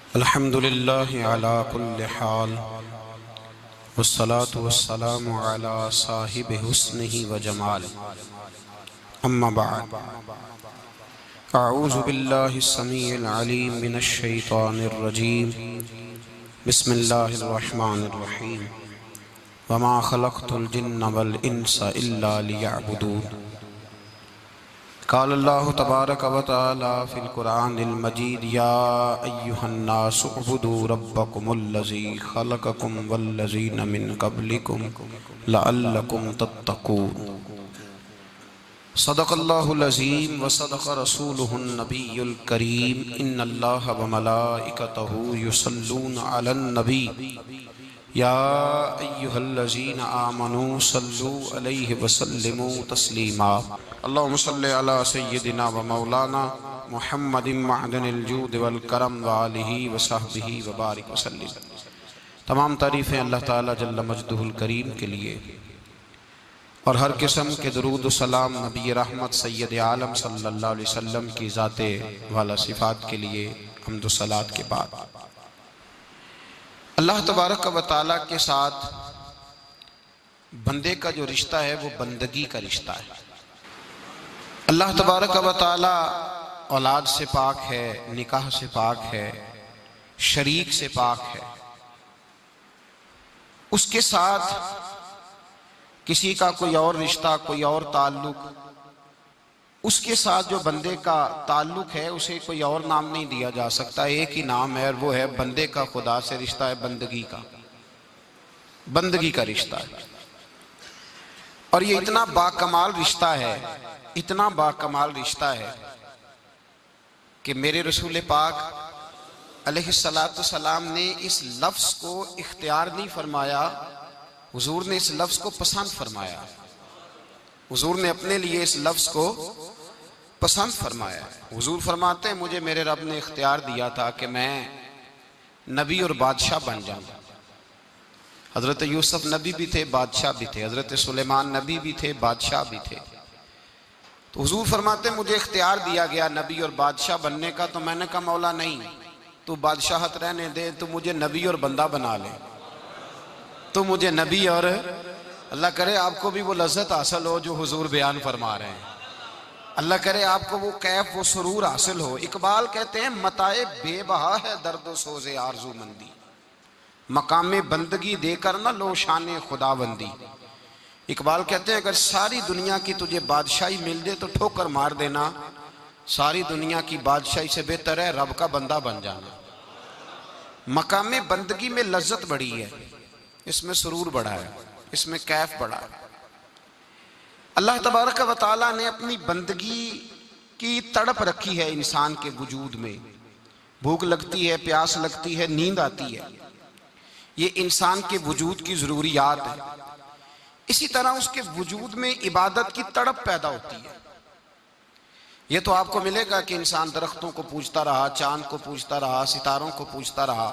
अल्हम्दुलिल्लाहि अला कुल्लि हाल वस्सलातु वस्सलामु अला साहिबि हुस्निहि व जमाल। अम्मा बअद, अऊज़ु बिल्लाहि स्समीइल अलीम मिनश शैतानिर रजीम। बिस्मिल्लाहिर रहमानिर रहीम। वमा खलक़तुल जिन्ना वल इंसा इल्ला लियअबुदून। क़ाल अल्लाहु तबारक व तआला फ़िल क़ुरआनिल मजीद, या अय्युहन्नासु उअ्बुदू रब्बकुमुल्लज़ी ख़लक़कुम वल्लज़ीना मिन क़ब्लिकुम लअल्लकुम तत्तक़ून। सदक़ल्लाहुल अज़ीम व सदक़ रसूलुहुन नबियुल करीम। इन्नल्लाहा व मलाइकतहु युसल्लूना अलन नबी, या अय्युहल्लज़ीना आमनू सल्लू अलैहि व सल्लिमू तस्लीमा। अल्लाहुम्मा सल्लि अला सय्यिदिना व मौलाना मुहम्मदिन मअदनिल जूद वल करम व आलिहि व सहबिहि व बारिक व सल्लिम। तमाम तारीफ़ें अल्लाह ताला जल्ल मजदुहुल करीम के लिए और हर किस्म के दुरूद व सलाम नबी रहमत सय्यद आलम सल्लल्लाहु अलैहि वसल्लम की ज़ाते वाला सिफ़ात के लिए हम्द व सलात के बाद, अल्लाह तबारक व तआला के साथ बंदे का जो रिश्ता है वो बंदगी का रिश्ता है। अल्लाह तबारक व तआला औलाद से पाक है, निकाह से पाक है, शरीक से पाक है। उसके साथ किसी का कोई और रिश्ता, कोई और ताल्लुक, उसके साथ जो बंदे का ताल्लुक है उसे कोई और नाम नहीं दिया जा सकता। एक ही नाम है और वो है बंदे का खुदा से रिश्ता है, बंदगी का, बंदगी का रिश्ता है। और ये इतना बाकमाल रिश्ता है, इतना बाकमाल रिश्ता है कि मेरे रसूल पाक अलैहिस्सलातु सलाम ने इस लफ्ज़ को इख्तियार नहीं फरमाया, हुजूर ने इस लफ्ज़ को पसंद फरमाया। हुजूर ने अपने लिए इस लफ्ज़ को पसंद फरमाया। हुजूर फरमाते हैं, मुझे मेरे रब ने इख्तियार दिया था कि मैं नबी और बादशाह बन जाऊँ। हज़रत यूसुफ नबी भी थे, बादशाह भी थे। हज़रत सुलेमान नबी भी थे, बादशाह भी थे। तो हुजूर फरमाते, मुझे इख्तियार दिया गया नबी और बादशाह बनने का। तो मैंने कहा, मौला नहीं, तू बादशाहत रहने दे, तू मुझे नबी और बंदा बना ले। तो मुझे नबी और, अल्लाह करे आपको भी वो लज्जत हासिल हो जो हुजूर बयान फरमा रहे हैं। अल्लाह करे आपको वो कैफ, वो सुरूर हासिल हो। इकबाल कहते हैं, मताए बेबहा है दर्द सोज़े आरज़ूमंदी, मकामे बंदगी देकर न लो शाने खुदाबंदी। इकबाल कहते हैं, अगर सारी दुनिया की तुझे बादशाही मिल जाए तो ठोकर मार देना। सारी दुनिया की बादशाही से बेहतर है रब का बंदा बन जाना। मकामे बंदगी में लज्जत बड़ी है, इसमें सुरूर बड़ा है, इसमें कैफ बड़ा है। अल्लाह तबारक व तआला ने अपनी बंदगी की तड़प रखी है इंसान के वजूद में। भूख लगती है, प्यास लगती है, नींद आती है, ये इंसान के वजूद की ज़रूरियात है। इसी तरह उसके वजूद में इबादत की तड़प पैदा होती है। ये तो आपको मिलेगा कि इंसान दरख्तों को पूजता रहा, चांद को पूजता रहा, सितारों को पूजता रहा,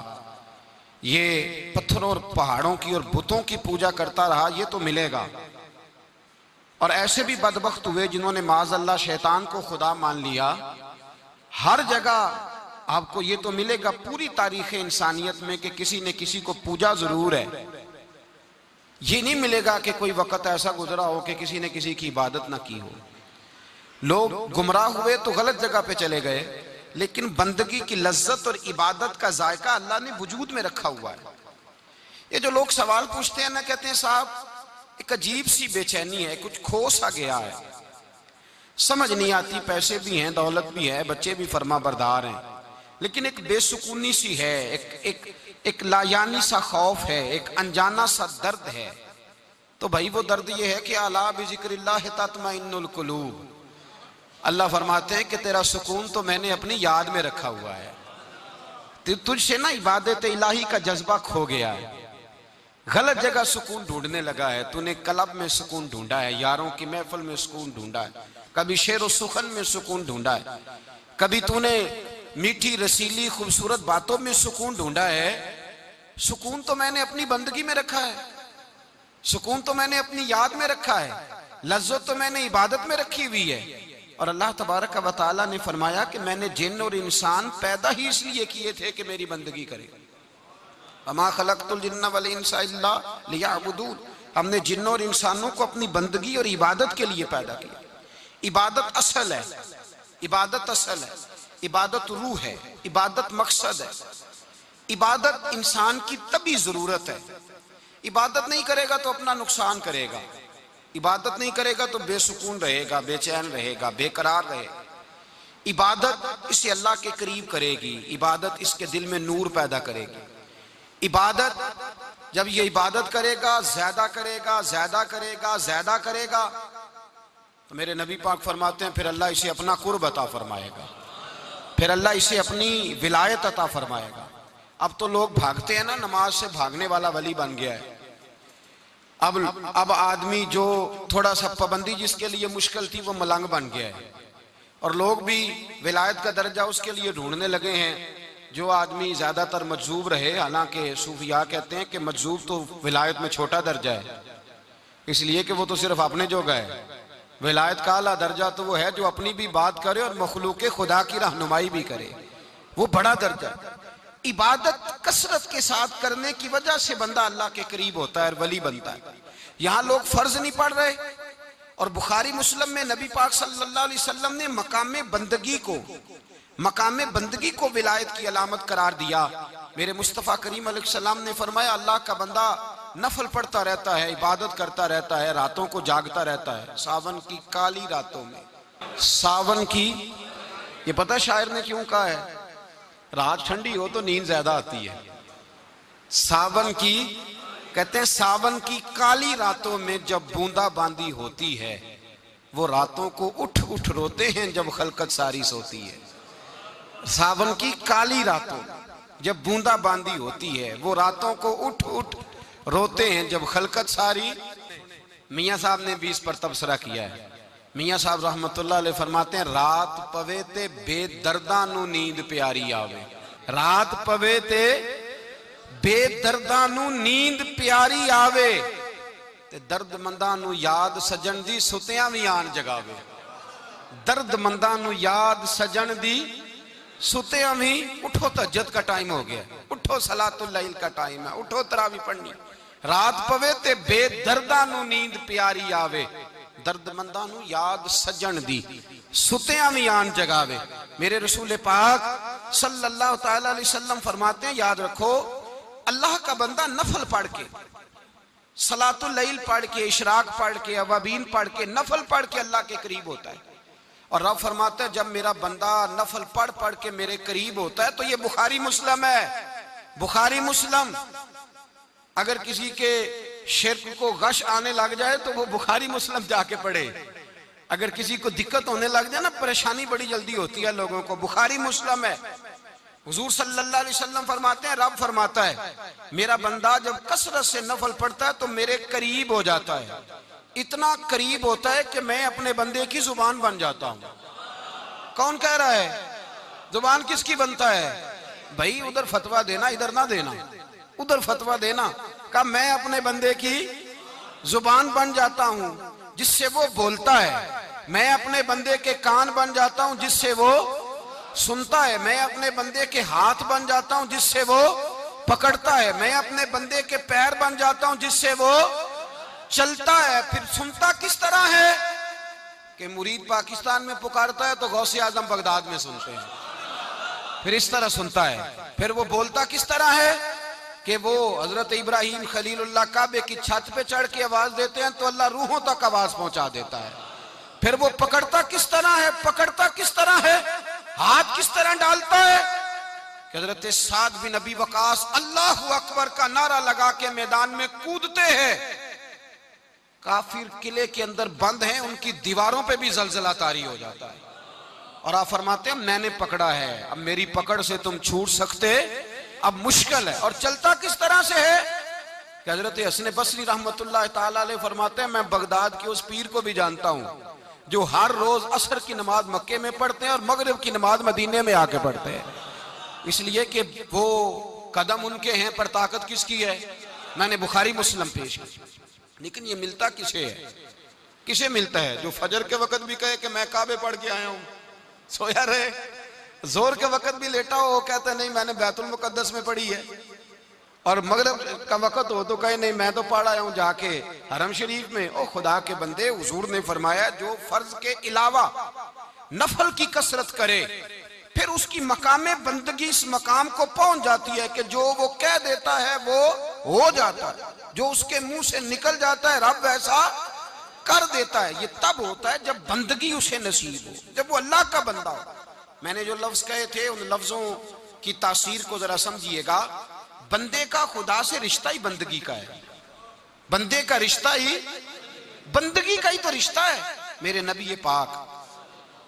ये पत्थरों और पहाड़ों की और बुतों की पूजा करता रहा, ये तो मिलेगा। और ऐसे भी बदबख्त हुए जिन्होंने माज़अल्लाह शैतान को खुदा मान लिया। हर जगह आपको ये तो मिलेगा पूरी तारीख़ इंसानियत में कि किसी ने किसी को पूजा जरूर है। ये नहीं मिलेगा कि कोई वक़्त ऐसा गुजरा हो कि किसी ने किसी की इबादत ना की हो। लोग गुमराह हुए तो गलत जगह पे चले गए, लेकिन बंदगी की लज्जत और इबादत का जायका अल्लाह ने वजूद में रखा हुआ है। ये जो लोग सवाल पूछते हैं ना, कहते हैं साहब एक अजीब सी बेचैनी है, कुछ खो सा गया है, समझ नहीं आती, पैसे भी हैं, दौलत भी है, बच्चे भी फर्मा बरदार हैं, लेकिन एक बेसुकूनी सी है, एक लायानी सा खौफ है, एक अनजाना सा दर्द है। तो भाई वो दर्द ये है कि अला बिज़िक्रिल्लाह तत्मइन्नुल कुलूब। अल्लाह फरमाते हैं कि तेरा सुकून तो मैंने अपनी याद में रखा हुआ है। तुझसे ना इबादत इलाही का जज्बा खो गया है, गलत जगह सुकून ढूंढने लगा है। तूने क्लब में सुकून ढूंढा है, यारों की महफिल में सुकून ढूंढा है, कभी शेर व सुखन में सुकून ढूंढा है, कभी तूने मीठी रसीली खूबसूरत बातों में सुकून ढूंढा है। सुकून तो मैंने अपनी बंदगी में रखा है, सुकून तो मैंने अपनी याद में रखा है, लज्जत तो मैंने इबादत में रखी हुई है। और अल्लाह तबारक व तआला ने फरमाया कि मैंने जिन और इंसान पैदा ही इसलिए किए थे कि मेरी बंदगी करें। वमा खलक़तुल जिन्ना वल इंसा इल्ला लियअबुदून। हमने जिन्नों और इंसानों को अपनी बंदगी और इबादत के लिए पैदा किया। इबादत असल है, इबादत असल है, इबादत रूह है, इबादत मकसद है, इबादत इंसान की तभी जरूरत है। इबादत नहीं करेगा तो अपना नुकसान करेगा, इबादत नहीं करेगा तो बेसुकून रहेगा, बेचैन रहेगा, बेकरार रहेगा। इबादत इसे अल्लाह के करीब करेगी, इबादत इसके दिल में नूर पैदा करेगी। इबादत जब ये इबादत करेगा, ज्यादा करेगा, ज्यादा करेगा, ज्यादा करेगा, तो मेरे नबी पाक फरमाते हैं फिर अल्लाह इसे अपना कुर्ब अता फरमाएगा, फिर अल्लाह इसे अपनी विलायत अता फरमाएगा। अब तो लोग भागते हैं ना, नमाज से भागने वाला वली बन गया है। अब आदमी जो थोड़ा सा पाबंदी जिसके लिए मुश्किल थी वो मलंग बन गया है, और लोग भी विलायत का दर्जा उसके लिए ढूंढने लगे हैं। जो आदमी ज्यादातर मजजूब रहे, हालांकि सूफिया कहते हैं कि मजजूब तो विलायत में छोटा दर्जा है, इसलिए कि वो तो सिर्फ अपने जोगा है। विलायत का आला दर्जा तो वो है जो अपनी भी बात करे और मखलूक खुदा की रहनुमाई भी करे, वो बड़ा दर्जा। इबादत कसरत के साथ करने की वजह से बंदा अल्लाह के करीब होता है और वली बनता है। यहाँ लोग फर्ज नहीं पढ़ रहे, और बुखारी मुस्लिम में नबी पाक सल्लल्लाहु अलैहि वसल्लम ने मकाम बंदगी को विलायत की अलामत करार दिया। मेरे मुस्तफ़ा करीम अलैहिस्सलाम ने फरमाया अल्लाह का बंदा नफल पढ़ता रहता है, इबादत करता रहता है, रातों को जागता रहता है, सावन की काली रातों में। सावन की, ये पता शायर ने क्यों कहा है? रात ठंडी हो तो नींद ज्यादा आती है। सावन की, कहते हैं सावन की काली रातों में जब बूंदा बांदी होती है, वो रातों को उठ उठ रोते हैं जब खलकत सारी सोती है। सावन की काली रातों जब बूंदा बांदी होती है, वो रातों को उठ उठ रोते हैं जब खलकत सारी। मियाँ साहब ने भी इस पर तबसरा किया है। मियाँ साहब रहमतुल्लाह अलैह फरमाते हैं रात पवे ते बेदर्दा नू नींद प्यारी आवे। रात पवे ते बेदर्दा नू नींद प्यारी आवे, ते दर्दमंदा नू याद सजन दी सुतियां भी आन जगावे। दर्दमंदा नू याद सजन दी सुतियां भी। उठो तहज्जुद का टाइम हो गया, उठो सलातुल लैल का टाइम है, उठो तरावी पढ़नी। रात पवे ते बेदर्दा नू नींद प्यारी आवे, दर्दमंदा नू याद सजन दी सुतियां भी आन जगावे। मेरे रसूल पाक सल्लल्लाहु तआला अलैहि वसल्लम फरमाते हैं याद रखो, अल्लाह का बंदा नफल पढ़ के, सलातुल लैल पढ़ के, इशराक पढ़ के, अवाबीन पढ़ के, नफल पढ़ के अल्लाह के करीब होता है। और रब फरमाता है जब मेरा बंदा नफल पढ़ पढ़ के मेरे करीब होता है, तो ये बुखारी मुस्लिम है, बुखारी मुस्लिम। अगर किसी के शिर्क को गश आने लग जाए तो वो बुखारी मुस्लिम जाके पढ़े। अगर किसी को दिक्कत होने लग जाए ना, परेशानी बड़ी जल्दी होती है लोगों को, बुखारी मुस्लिम है। हुजूर सल्लल्लाहु अलैहि वसल्लम फरमाते हैं, रब फरमाता है मेरा बंदा जब कसरत से नफल पढ़ता है तो मेरे करीब हो जाता है। इतना करीब होता है कि मैं अपने बंदे की जुबान बन जाता हूं। कौन कह रहा है? जुबान किसकी बनता है? भाई उधर फतवा देना, इधर ना देना, उधर फतवा देना। का मैं अपने बंदे की जुबान बन जाता हूं जिससे वो बोलता है। मैं अपने बंदे के कान बन जाता हूं जिससे वो सुनता है। मैं अपने बंदे के हाथ बन जाता हूं जिससे वो पकड़ता है। मैं अपने बंदे के पैर बन जाता हूं जिससे वो चलता है। फिर सुनता किस तरह है कि मुरीद पाकिस्तान में पुकारता है तो गौसे आजम बगदाद में सुनते हैं, फिर इस तरह सुनता है। फिर वो बोलता किस तरह है कि वो हजरत इब्राहिम खलीलुल्लाह काबे की छत पे चढ़ के आवाज देते हैं तो अल्लाह रूहों तक आवाज पहुंचा देता है। फिर वो पकड़ता किस तरह है, पकड़ता किस तरह है, हाथ किस तरह डालता है कि हजरत साद बिन अबी वकास अल्लाहु अकबर का नारा लगा के मैदान में कूदते हैं। काफिर किले के अंदर बंद हैं, उनकी दीवारों पे भी जलजला तारी हो जाता है। और आप फरमाते हैं मैंने पकड़ा है, अब मेरी पकड़ से तुम छूट सकते अब मुश्किल है। और चलता किस तरह से है कि हजरत हसन बसरी रहमतुल्लाह ताला अलैह फरमाते हैं मैं बगदाद के उस पीर को भी जानता हूं जो हर रोज असर की नमाज मक्के में पढ़ते हैं और मगरिब की नमाज मदीने में आके पढ़ते हैं, इसलिए कि वो कदम उनके हैं पर ताकत किसकी है। मैंने बुखारी मुस्लिम पेश की, लेकिन ये मिलता किसे है? किसे मिलता है? जो फजर के वक्त भी कहे कि मैं काबे पढ़ के आया हूं, सोया रहे। जोर के वक्त भी लेटा हो, वो कहता है नहीं मैंने बैतुल मुकद्दस में पढ़ी है। और मगरिब का वक्त हो तो कहे नहीं मैं तो पढ़ आया हूं जाके हरम शरीफ में। ओ खुदा के बंदे, हुजूर ने फरमाया जो फर्ज के अलावा नफल की कसरत करे फिर उसकी मकामे बंदगी इस मकाम को पहुंच जाती है कि जो वो कह देता है वो हो जाता है, जो उसके मुंह से निकल जाता है रब वैसा कर देता है। ये तब होता है जब बंदगी उसे नसीब हो, जब वो अल्लाह का बंदा हो। मैंने जो लफ्ज कहे थे उन लफ्जों की तासीर को जरा समझिएगा। बंदे का खुदा से रिश्ता ही बंदगी का है, बंदे का रिश्ता ही बंदगी का ही तो रिश्ता है। मेरे नबी पाक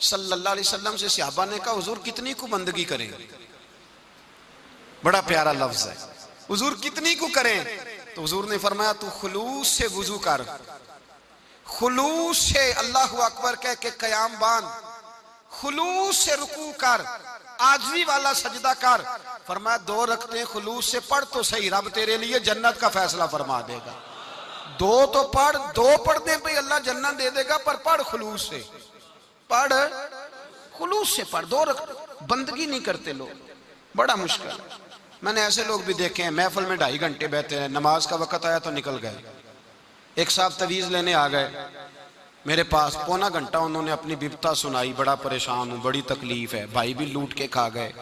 सल्लल्लाहु अलैहि वसल्लम से सहाबा ने कहा हुजूर कितनी को बंदगी करें? बड़ा प्यारा लफ्ज है, हुजूर कितनी को करें? तो हुजूर ने फरमाया तू खुलूस से वुजू कर, खुलूस से अल्लाह अकबर कह के कयाम बांध, खुलूस से रुकू कर, आजजी वाला सजदा कर। फरमाया दो रखते खुलूस से पढ़ तो सही, रब तेरे लिए जन्नत का फैसला फरमा देगा। दो तो पढ़, दो पढ़ने पे अल्लाह जन्नत दे देगा, पर पढ़ खुलूस से, पढ़ खुलूस से पढ़। दो रख बंदगी नहीं करते लोग, बड़ा मुश्किल। मैंने ऐसे लोग भी देखे हैं महफिल में 2.5 घंटे बैठे हैं, नमाज का वक्त आया तो निकल गए। एक साहब तवीज लेने आ गए मेरे पास, पौना घंटा उन्होंने अपनी विपता सुनाई, बड़ा परेशान हूं, बड़ी तकलीफ है, भाई भी लूट के खा गए,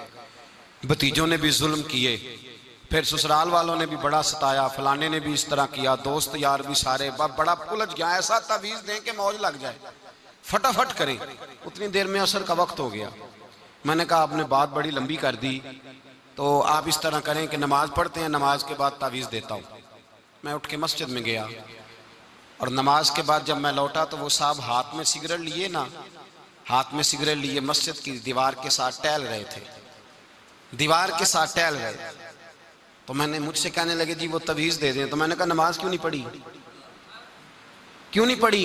भतीजों ने भी जुल्म किए, फिर ससुराल वालों ने भी बड़ा सताया, फलाने ने भी इस तरह किया, दोस्त यार भी सारे, बड़ा उलझ गया। ऐसा तवीज दें कि मौज लग जाए, फटाफट करें। उतनी देर में असर का वक्त हो गया। मैंने कहा आपने बात बड़ी लंबी कर दी, तो आप इस तरह करें कि नमाज पढ़ते हैं, नमाज के बाद तावीज़ देता हूँ। मैं उठ के मस्जिद में गया और नमाज के बाद जब मैं लौटा तो वो साहब हाथ में सिगरेट लिए ना, हाथ में सिगरेट लिए मस्जिद की दीवार के साथ टहल रहे थे, दीवार के साथ टहल रहे। तो मैंने मुझसे कहने लगे जी वो तवीज़ दे दें। तो मैंने कहा नमाज क्यों नहीं पढ़ी, क्यों नहीं पढ़ी?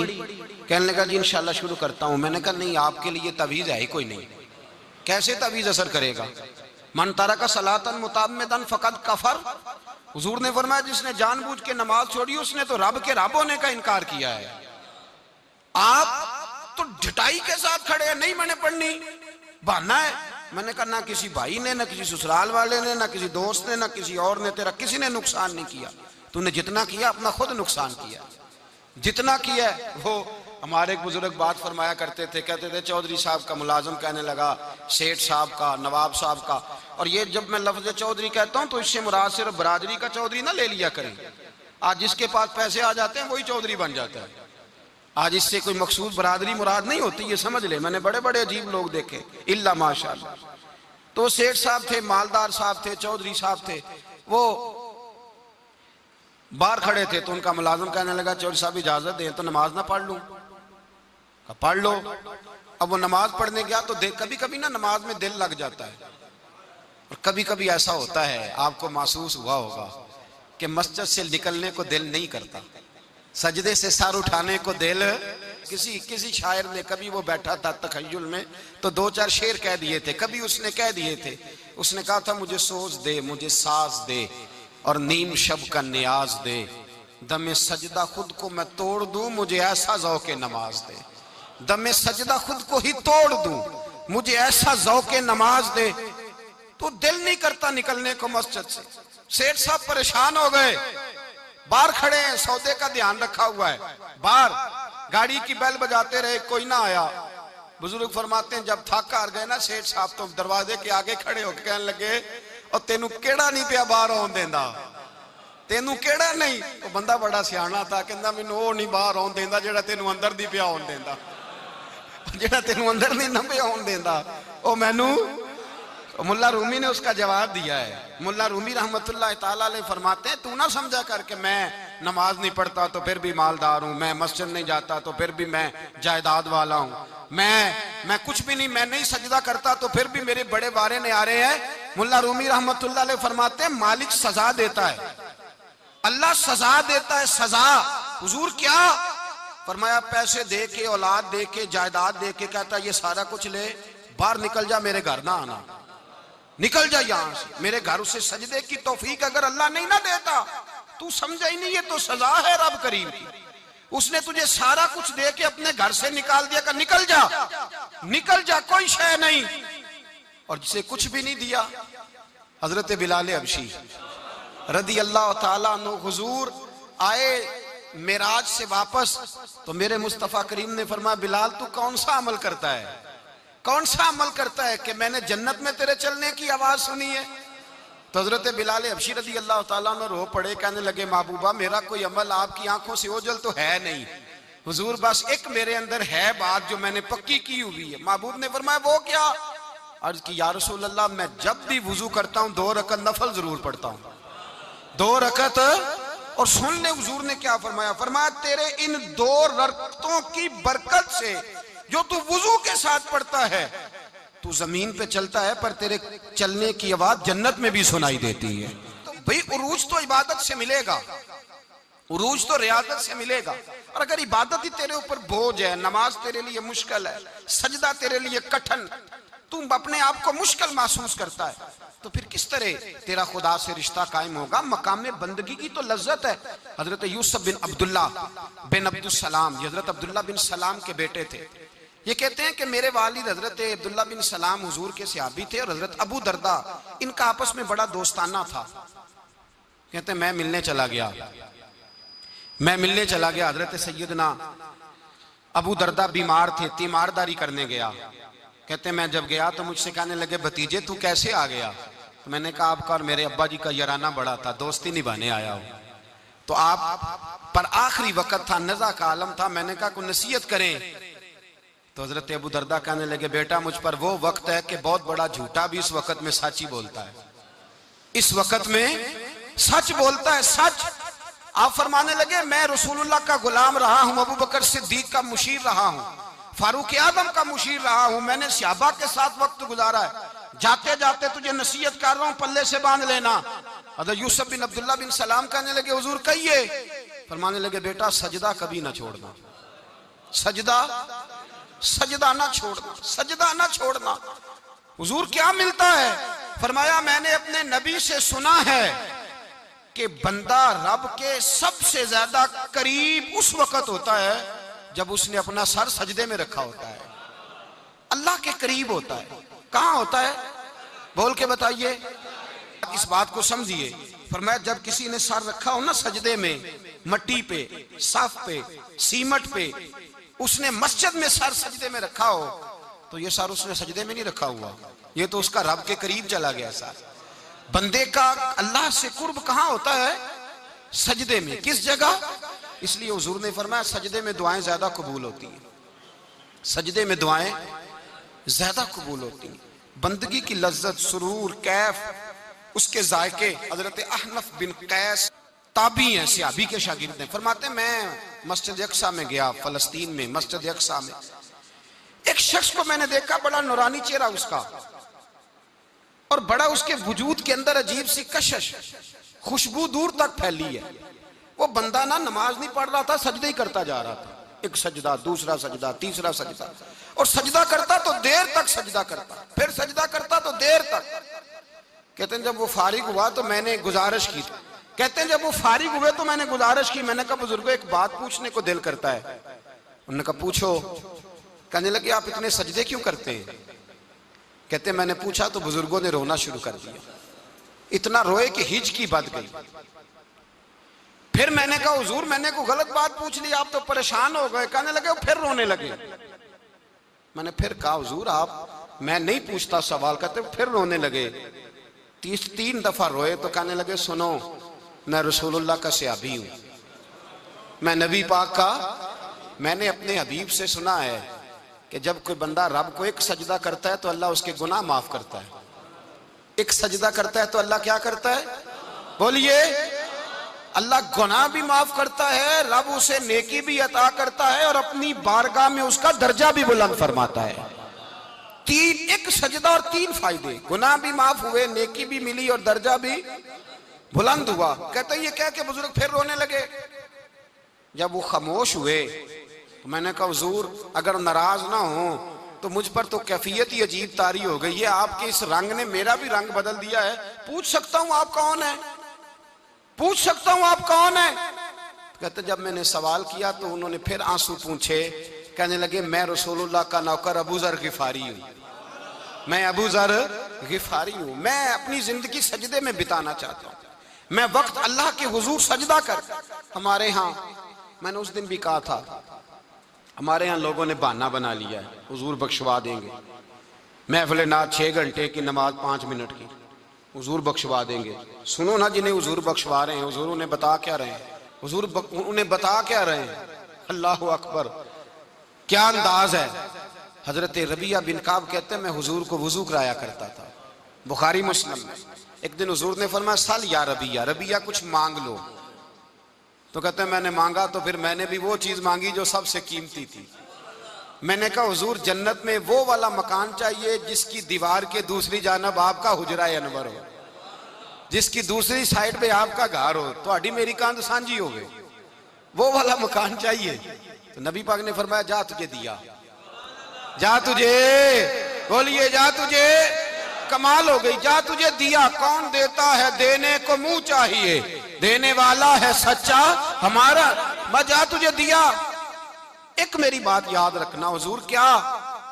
कहने लगा जी इंशाल्लाह शुरू करता हूँ। मैंने कहा नहीं आपके लिए तवीज़ है ही कोई नहीं, कैसे तवीज़ असर करेगा? मन तरका सलातन मुताम्मिदन फकद कफर। हुजूर ने फरमाया जिसने जानबूझ के नमाज छोड़ी उसने तो रब के रब होने का इनकार किया है। आप तो ढटाई के साथ खड़े हैं, नहीं मैंने पढ़नी, बहाना है। मैंने कहा ना किसी भाई ने, ना किसी ससुराल वाले ने, ना किसी दोस्त ने, ना किसी और ने, तेरा किसी ने नुकसान नहीं किया। तूने जितना किया अपना खुद नुकसान किया, जितना किया। वो हमारे एक बुजुर्ग बात फरमाया करते थे, कहते थे चौधरी साहब का मुलाजम कहने लगा सेठ साहब का, नवाब साहब का। और ये जब मैं लफ्ज चौधरी कहता हूँ तो इससे मुराद सिर्फ बरादरी का चौधरी ना ले लिया करें। आज जिसके पास पैसे आ जाते हैं वही चौधरी बन जाता है। आज इससे कोई मकसूद बरादरी मुराद नहीं होती, ये समझ ले। मैंने बड़े बड़े अजीब लोग देखे, इल्ला माशाअल्लाह। तो सेठ साहब थे, मालदार साहब थे, चौधरी साहब थे, वो बाहर खड़े थे। तो उनका मुलाजिम कहने लगा चौधरी साहब इजाजत दें तो नमाज ना पढ़ लूं? पढ़ लो। अब वो नमाज पढ़ने गया तो कभी कभी ना नमाज में दिल लग जाता है, और कभी कभी ऐसा होता है आपको महसूस हुआ होगा कि मस्जिद से निकलने को दिल नहीं करता, सजदे से सर उठाने को दिल। किसी शायर ने कभी वो बैठा था तखय्युल में तो 2-4 शेर कह दिए थे। कभी उसने कह दिए थे, उसने कहा था मुझे सोच दे, मुझे साज दे और नीम शब का नियाज दे, दमे सजदा खुद को मैं तोड़ दूं, मुझे ऐसा ज़ौक़े नमाज दे। दमे सजदा खुद को ही तोड़ दूं, मुझे ऐसा ज़ौक़े नमाज दे। तो दिल नहीं करता निकलने को मस्जिद से। सेठ साहब परेशान हो गए, बाहर खड़े हैं, सौदे का ध्यान रखा हुआ है, बाहर गाड़ी की बेल बजाते रहे, कोई ना आया। बुजुर्ग फरमाते हैं जब थक हार गए ना सेठ साहब तो दरवाजे के आगे खड़े होकर कहने लगे और तेनू केड़ा नहीं पिया बाहर आउण देंदा, तेनू केड़ा नहीं? तो बंदा बड़ा सियाना था, कहंदा मैनू वो नहीं बाहर आउण देंदा जेड़ा तेनू अंदर दी पिया आउण देंदा, जेड़ा तेनू अंदर नहीं ना पिया आउण देंदा ओ मैनू। मुल्ला रूमी ने उसका जवाब दिया है। मुल्ला रूमी रहमतुल्लाह ताला अलैह फरमाते हैं तू ना समझा कर के मैं नमाज नहीं पढ़ता तो फिर भी मालदार हूं, मैं मस्जिद नहीं जाता तो फिर भी मैं जायदाद वाला हूं, मैं कुछ भी नहीं, मैं नहीं सजदा करता तो फिर भी मेरे बड़े बारे ने आ रहे हैं। मुल्ला रूमी रहमतुल्लाह अलैह फरमाते हैं मालिक सजा देता है, अल्लाह सजा देता है। सजा हुजूर क्या? फरमाया पैसे दे के, औलाद दे के, जायदाद दे के कहता ये सारा कुछ ले, बाहर निकल जा, मेरे घर ना आना, निकल जा यहां से मेरे घर। उसे सजदे की तौफीक अगर अल्लाह नहीं ना देता, तू समझा ही नहीं, ये तो सजा है रब करीम की। उसने तुझे सारा कुछ दे के अपने घर से निकाल दिया कि निकल जा, कोई शय नहीं, और जिसे कुछ भी नहीं दिया। हजरत बिलाल हबशी रदी अल्लाह ताला अन्हु हुजूर आए मेराज से वापस, तो मेरे मुस्तफ़ा करीम ने फरमाया, बिलाल तू कौन सा अमल करता है, कौन सा अमल करता है कि मैंने जन्नत में तेरे चलने की आवाज सुनी है। तो हजरत बिलाल हबशी रदी अल्लाह ताला अन्हु रो पड़े, कहने लगे, महबूबा मेरा कोई अमल आपकी आंखों से ओझल तो है नहीं हुजूर, बस एक मेरे अंदर है बात जो मैंने पक्की की हुई है। महबूब ने फरमाया, वो क्या? अर्ज की, या रसूल अल्लाह, मैं जब भी वुजू करता हूं 2 रकत नफल जरूर पढ़ता हूं, 2 रकत। और सुन ले हुजूर ने क्या फरमाया, फरमाया तेरे इन 2 रकतों की बरकत से जो तू वुजू के साथ पढ़ता है, तू जमीन पे चलता है पर तेरे चलने की आवाज जन्नत में भी सुनाई देती है। तो भाई उरूज तो इबादत से मिलेगा, उरूज तो रियादत से मिलेगा। और अगर इबादत ही तेरे ऊपर बोझ है, नमाज तेरे लिए मुश्किल है, सजदा तेरे लिए कठिन, तुम अपने आप को मुश्किल महसूस करता है, तो फिर किस तरह तेरा खुदा से रिश्ता कायम होगा? मकाम बंदगी की तो लज्जत है। हजरत यूसुफ बिन अब्दुल्ला बिन अब्दुल सलाम, हजरत अब्दुल्ला बिन सलाम के बेटे थे। ये कहते हैं कि मेरे वालिद हजरत अब्दुल्ला बिन सलाम हुजूर के सहाबी थे, और हजरत अबू दरदा इनका आपस में बड़ा दोस्ताना था। कहते हैं मैं मिलने चला गया, हजरत सैयदना अबू दरदा बीमार थे, तीमारदारी करने गया। कहते मैं जब गया तो मुझसे कहने लगे, भतीजे तू कैसे आ गया? तो मैंने कहा, आपका और मेरे अब्बा जी का याराना बड़ा था, दोस्ती निभाने आया हूं। तो आप पर आखिरी वक्त था, नज़ा का आलम था, मैंने कहा कोई नसीहत करें। तो हजरत अबू दरदा कहने लगे, बेटा मुझ पर वो वक्त है कि बहुत बड़ा झूठा भी इस वक्त में सच ही बोलता है, इस वक्त में सच बोलता है, सच। आप फरमाने लगे, मैं रसूलुल्लाह का गुलाम रहा हूं, अबू बकर सिद्दीक का मुशीर रहा हूं, फारूक आदम का मुशीर रहा हूं, मैंने सहाबा के साथ वक्त गुजारा है। जाते जाते तुझे नसीहत कर रहा हूं, पल्ले से बांध लेना। हज़रत यूसुफ बिन अब्दुल्ला बिन सलाम कहने लगे, हुजूर कहिए। फरमाने लगे, बेटा सजदा कभी ना छोड़ना, सजदा ना छोड़ना, सजदा ना छोड़ना। हुजूर क्या मिलता है? फरमाया, मैंने अपने नबी से सुना है कि बंदा रब के सबसे ज्यादा करीब उस वक्त होता है जब उसने अपना सर सजदे में रखा होता है। अल्लाह के करीब होता है। कहां होता है? बोल के बताइए, इस बात को समझिए। फरमाया, जब किसी ने सर रखा हो ना सजदे में, मट्टी पे, साफ पे, सीमट पे, उसने मस्जिद में सर सजदे में रखा हो, तो ये सर उसने सजदे में नहीं रखा हुआ, ये तो उसका रब के करीब चला गया सर। बंदे का अल्लाह से कुर्ब कहां होता है? सजदे में। किस जगह? इसलिए हुजूर ने फरमाया, सजदे में दुआएं ज्यादा कबूल होती हैं, सजदे में दुआएं ज्यादा कबूल होती हैं। बंदगी की लज्जत, सुरूर, कैफ, उसके जायके। हजरत अहनफ बिन कैस ताबी हैं, सहाबी के शागिर्द हैं। फरमाते, मैं मस्जिद अक्सा में गया, फलस्तीन में मस्जिद अक्सा में, एक शख्स को मैंने देखा, बड़ा नूरानी चेहरा उसका, और बड़ा उसके वजूद के अंदर अजीब सी कशिश, खुशबू दूर तक फैली है। वो बंदा ना नमाज नहीं पढ़ रहा था, सजदे ही करता जा रहा था, एक सजदा, दूसरा सजदा, तीसरा सजदा, और सजदा करता तो देर तक सजदा करता, फिर सजदा करता तो देर तक। कहते हैं जब वो फारिग हुआ तो मैंने गुजारिश की, कहते हैं जब वो फारिग हुए तो मैंने गुजारिश की, मैंने कहा बुजुर्गों एक बात पूछने को दिल करता है। उन्होंने कहा पूछो। कहने लगे, आप इतने सजदे क्यों करते हैं? कहते मैंने पूछा तो बुजुर्गों ने रोना शुरू कर दिया, इतना रोए कि हिचकी बंध गई। फिर मैंने कहा, हुजूर मैंने कोई गलत बात पूछ ली, आप तो परेशान हो गए। कहने लगे, फिर रोने लगे। मैंने फिर कहा, हुजूर आप, मैं नहीं पूछता सवाल। कहते फिर रोने लगे, 3 दफा रोए तो कहने लगे, सुनो मैं रसूलुल्लाह का सहाबी हूं, मैं नबी पाक का, मैंने अपने हबीब से सुना है कि जब कोई बंदा रब को एक सजदा करता है तो अल्लाह उसके गुनाह माफ करता है। एक सजदा करता है तो अल्लाह क्या करता है? बोलिए, अल्लाह गुनाह भी माफ करता है, रब उसे नेकी भी अता करता है, और अपनी बारगाह में उसका दर्जा भी बुलंद फरमाता है। एक सजदा और 3 फायदे, गुनाह भी माफ हुए, नेकी भी मिली, और दर्जा भी बुलंद हुआ। कहते ये क्या कि बुजुर्ग फिर रोने लगे। जब वो खामोश हुए तो मैंने कहा, हुजूर अगर नाराज ना हो तो मुझ पर तो कैफियत ही अजीब तारी हो गई है, आपके इस रंग ने मेरा भी रंग बदल दिया है। पूछ सकता हूं आप कौन है? पूछ सकता हूं आप कौन है? कहते जब मैंने सवाल किया तो उन्होंने फिर आंसू पूछे, कहने लगे मैं रसूलुल्लाह का नौकर अबू ज़र गिफारी हूँ, मैं अबू ज़र गिफारी हूँ, मैं अपनी जिंदगी सजदे में बिताना चाहता हूँ, मैं वक्त अल्लाह के हुजूर सजदा कर। हमारे यहाँ, मैंने उस दिन भी कहा था, हमारे यहाँ लोगों ने बहाना बना लिया है हुजूर बख्शवा देंगे, महफिल नात 6 घंटे की, नमाज 5 मिनट की, हुजूर बख्शवा देंगे। सुनो ना, जिन्हें हुजूर बख्शवा रहे हैं, हुजूर उन्हें बता क्या रहे हैं, हुजूर उन्हें बता क्या रहे हैं। अल्लाह अकबर, क्या अंदाज है। हजरत रबिया बिन काब कहते हैं मैं हुजूर को वुजू कराया करता था, बुखारी मुस्लिम में। एक दिन हुजूर ने फरमाया सल या रबिया, रबिया कुछ मांग लो। तो कहते हैं मैंने मांगा तो फिर मैंने भी वो चीज मांगी जो सबसे कीमती थी। मैंने कहा हुजूर जन्नत में वो वाला मकान चाहिए जिसकी दीवार के दूसरी जानब आपका हुजरा अनवर हो, जिसकी दूसरी साइड पे आपका घर हो, तो अड़ी मेरी कांध सांझी हो गई, वो वाला मकान चाहिए। तो नबी पाक ने फरमाया जा तुझे दिया, जा तुझे, बोलिए जा तुझे, कमाल हो गई, जा तुझे दिया। कौन देता है, देने को मुंह चाहिए, देने वाला है सच्चा हमारा, मैं जा तुझे दिया। एक मेरी बात याद रखना, हुजूर क्या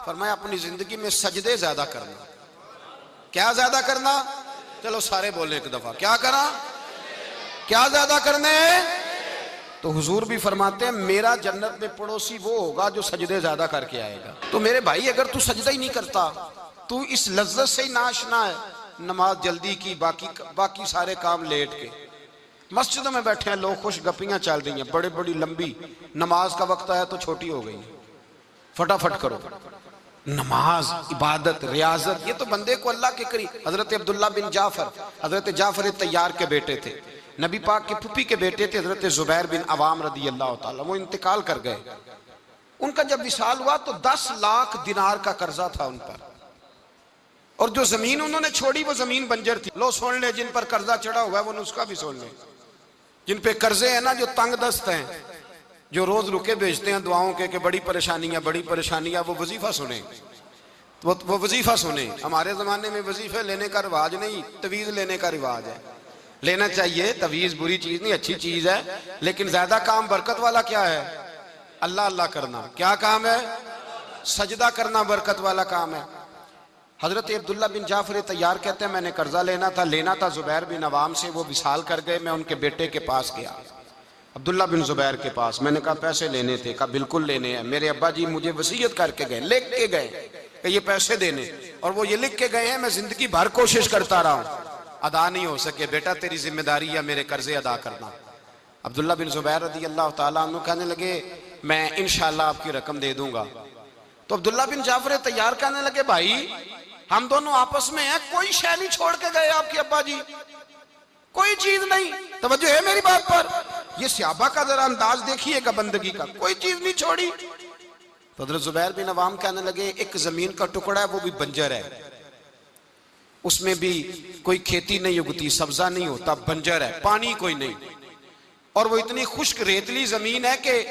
फरमाया, अपनी जिंदगी में सजदे ज्यादा करना। क्या ज्यादा करना, चलो सारे बोले एक दफा, क्या करा, क्या ज्यादा करने। तो हुजूर भी फरमाते हैं मेरा जन्नत में पड़ोसी वो होगा जो सजदे ज्यादा करके आएगा। तो मेरे भाई अगर तू सजदा ही नहीं करता, तू इस लज्जत से ही नाशना है, नमाज जल्दी की, बाकी सारे काम लेट के, मस्जिदों में बैठे हैं लोग, खुश गप्पियां चल रही हैं, बड़ी बड़ी लंबी, नमाज का वक्त आया तो छोटी हो गई, फटाफट करो। नमाज, इबादत, रियाजत, ये तो बंदे को अल्लाह के करीब। हजरत अब्दुल्ला बिन जाफर, हजरत जाफर तैयार के बेटे थे, नबी पाक के फूफी के बेटे थे हजरत जुबैर बिन अवाम रदी अल्लाह ताला, वो इंतकाल कर गए। उनका जब विसाल हुआ तो 10 लाख दिनार का कर्जा था उन पर, और जो जमीन उन्होंने छोड़ी वो जमीन बंजर थी। लो सुन ले, जिन पर कर्जा चढ़ा हुआ है वो नुस्खा भी सुन ले। जिन पे कर्जे हैं ना, जो तंग दस्त हैं, जो रोज रुके भेजते हैं दुआओं के बड़ी परेशानियां, बड़ी परेशानियां, वो वजीफा सुने, वो वजीफा सुने। हमारे जमाने में वजीफे लेने का रिवाज नहीं, तवीज लेने का रिवाज है। लेना चाहिए, तवीज बुरी चीज नहीं, अच्छी चीज है, लेकिन ज्यादा काम बरकत वाला क्या है, अल्लाह अल्लाह करना। क्या काम है, सजदा करना बरकत वाला काम है। हजरत अब्दुल्ला बिन जाफर तैयार कहते हैं मैंने कर्जा लेना था जुबैर बिन अवाम से, वो विसाल कर गए। मैं उनके बेटे के पास गया, अब्दुल्ला बिन जुबैर के पास। मैंने कहा पैसे लेने थे, कहा बिल्कुल लेने हैं, मेरे अब्बा जी मुझे वसीयत करके गए, लिख के गए कि ये पैसे देने, और वो ये लिख के गए हैं, मैं जिंदगी भर कोशिश करता रहा हूं, अदा नहीं हो सके। बेटा तेरी जिम्मेदारी है मेरे कर्जे अदा करना। अब्दुल्ला बिन जुबैर रदी अल्लाह ताला अन्हु कहने लगे मैं इंशाल्लाह आपकी रकम दे दूंगा। तो अब्दुल्ला बिन जाफर तैयार कहने लगे भाई हम दोनों आपस में हैं, कोई शै नहीं छोड़ के गए आपके अब्बा जी, कोई चीज नहीं। तवज्जो है मेरी बात पर, ये सहाबा का जरा अंदाज देखिएगा बंदगी का, कोई चीज नहीं छोड़ी। तो हज़रत जुबैर बिन अवाम कहने लगे एक जमीन का टुकड़ा है, वो भी बंजर है, उसमें भी कोई खेती नहीं उगती, सब्जा नहीं होता, बंजर है, पानी कोई नहीं, और वो इतनी खुश्क रेतली जमीन है कि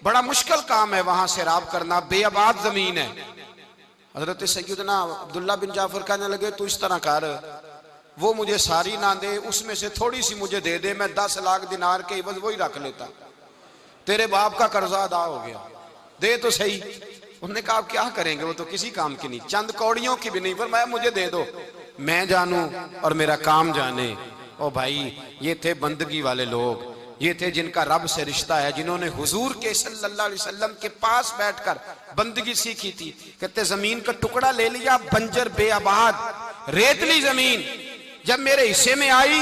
बड़ा मुश्किल काम है वहां सैराब करना, बेआबाद जमीन है। हजरत सैयदना अब्दुल्ला बिन जाफर कहने लगे तू इस तरह कर, वो मुझे सारी ना दे, उसमें से थोड़ी सी मुझे दे दे, मैं 10 लाख दिनार के इवज वही रख लेता, तेरे बाप का कर्जा अदा हो गया, दे तो सही। उन्होंने कहा आप क्या करेंगे, वो तो किसी काम की नहीं, चंद कौड़ियों की भी नहीं, पर मैं मुझे दे दो, मैं जानू और मेरा काम जाने। ओ भाई ये थे बंदगी वाले लोग, ये थे जिनका रब से रिश्ता है, जिन्होंने हुजूर के सल्लल्लाहु अलैहि वसल्लम के पास बैठकर बंदगी सीखी थी। कहते जमीन का टुकड़ा ले लिया, बंजर बेआबाद रेतली जमीन, जब मेरे हिस्से में आई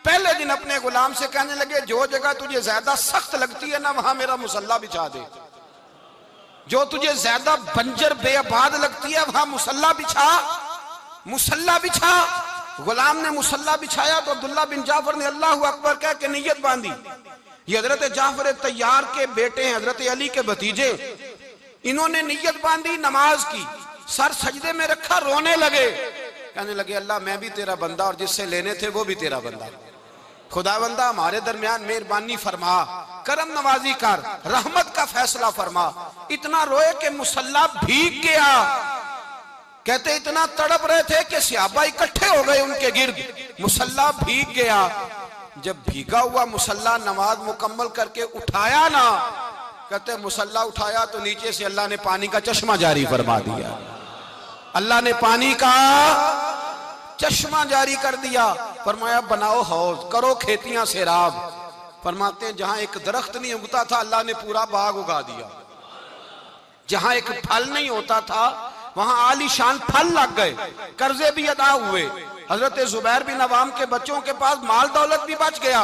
पहले दिन अपने गुलाम से कहने लगे जो जगह तुझे ज्यादा सख्त लगती है ना वहां मेरा मुसल्ला बिछा दे, जो तुझे ज्यादा बंजर बेआबाद लगती है वहां मुसल्ला बिछा, मुसल्ला बिछा। गुलाम ने मुसल्ला बिछाया तो अब्दुल्ला बिन जाफर ने अल्लाह अकबर कह के नियत बांधी। ये हजरत जाफर तैयार के बेटे हैं, हजरत अली के भतीजे, इन्होंने नियत बांधी नमाज की, सर सजदे में रखा, रोने लगे, कहने लगे अल्लाह मैं भी तेरा बंदा और जिससे लेने थे वो भी तेरा बंदा, खुदावंदा हमारे दरमियान मेहरबानी फरमा, करम नवाजी कर, रहमत का फैसला फरमा। इतना रोए कि मुसल्ला भीग गया। कहते इतना तड़प रहे थे कि सहाबा इकट्ठे हो गए उनके गिर्द, मुसल्ला भीग गया। जब भीगा हुआ मुसल्ला नमाज मुकम्मल करके उठाया ना, कहते मुसल्ला उठाया तो नीचे से अल्लाह ने पानी का चश्मा जारी फरमा दिया। अल्लाह ने पानी का चश्मा जारी कर दिया। फरमाया बनाओ हौज, करो खेतियां सैराब। फरमाते हैं जहां एक दरख्त नहीं उगता था अल्लाह ने पूरा बाग उगा दिया। जहां एक फल नहीं होता था वहां आलीशान फल लग गए, कर्जे भी अदा हुए। हजरत जुबैर बिन अवाम के बच्चों के पास माल दौलत भी बच गया।